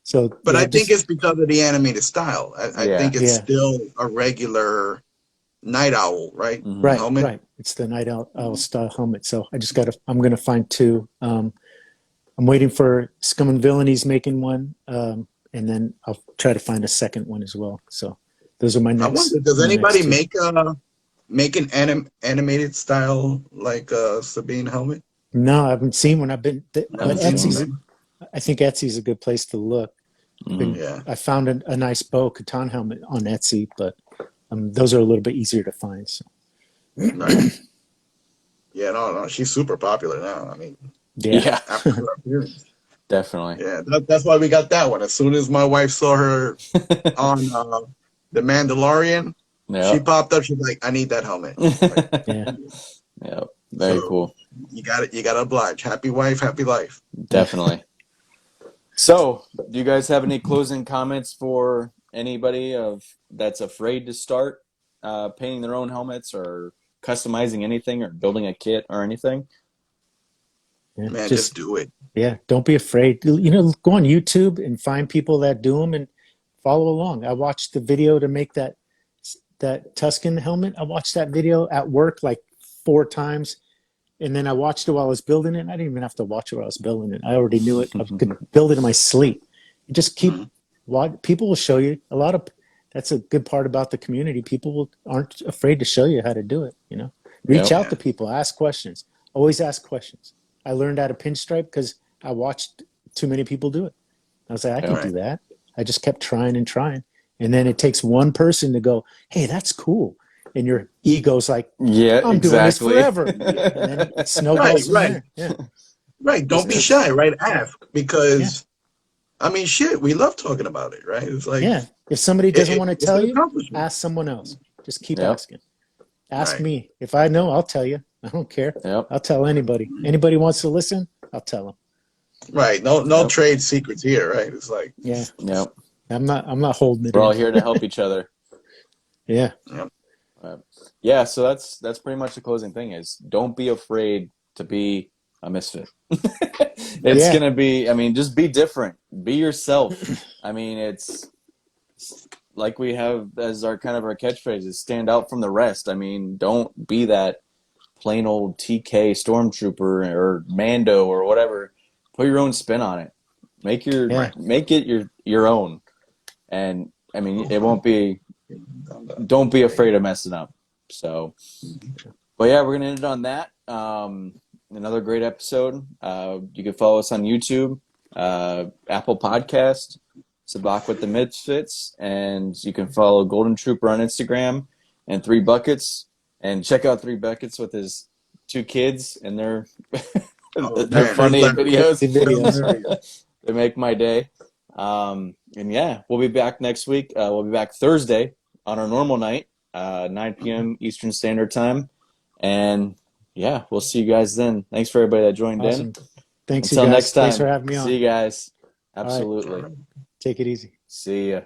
So, But yeah, I think it's because of the animated style. I Yeah. think it's Yeah. still a regular night owl, right? Mhm. right, Helmet. right. It's the Night Owl style helmet. So I'm going to find two. I'm waiting for Scum and Villainies making one, and then I'll try to find a second one as well. So those are my I next. wonder, does my anybody next two. make an animated style like Sabine helmet? No, I haven't seen one. But Haven't seen Etsy's. one. I think Etsy's a good place to look. Mhm. Yeah. I found a nice Bo-Katan helmet on Etsy, but those are a little bit easier to find. So. Right. Yeah, no, she's super popular now. I mean, Yeah, after her appearance. definitely. Yeah, that's why we got that one. As soon as my wife saw her on The Mandalorian, she popped up. She's like, I need that helmet. Like, Yeah. Yeah, very cool. You got it. You got to oblige. Happy wife, happy life. Definitely. So, do you guys have any closing comments for anybody that's afraid to start painting their own helmets or customizing anything or building a kit or anything? Yeah, Man, just do it. Yeah, don't be afraid. Go on YouTube and find people that do them and follow along. I watched the video to make that Tuscan helmet. I watched that video at work like 4 times, and then I watched it while I was building it. And I didn't even have to watch it while I was building it. I already knew it. I could build it in my sleep. You just keep people will show you that's a good part about the community. People aren't afraid to show you how to do it. Reach out to people, ask questions. Always ask questions. I learned how to pinstripe because I watched too many people do it. I was like, I can do that. I just kept trying and trying. And then it takes one person to go, hey, that's cool. And your ego's like, I'm doing this forever. And then it snowballs from there. Yeah. Right. Don't be shy, right? Ask. Because, I mean, shit, we love talking about it, right? It's like, if somebody doesn't want to tell you, accomplishment. ask someone else. Just keep asking. Ask me. If I know, I'll tell you. I don't care. I'll tell anybody. Anybody wants to listen, I'll tell them. Right. No trade secrets here, right? It's like, I'm not holding it. We're all here to help each other. Yeah. Yep. Yeah, so that's pretty much the closing thing is don't be afraid to be a misfit. It's Yeah. gonna be, I mean, just be different. Be yourself. I mean, it's like we have as our kind of our catchphrase is stand out from the rest. I mean, don't be that plain old TK stormtrooper or Mando or whatever. Put your own spin on it. Yeah. Make it your own. And I mean, it won't be. Don't be afraid of messing up. So, but yeah, we're gonna end it on that. Another great episode. You can follow us on YouTube, Apple Podcast, Sabak with the Misfits, and you can follow Golden Trooper on Instagram and Three Buckets, and check out Three Buckets with his two kids and their their funny videos. The videos. They make my day. And yeah, we'll be back next week. We'll be back Thursday on our normal night, 9 p.m. Eastern Standard Time. And yeah, we'll see you guys then. Thanks for everybody that joined Awesome. in. Thanks, Until you guys. next time. Thanks for having me on. See you guys. right. Absolutely. Take it easy. See ya.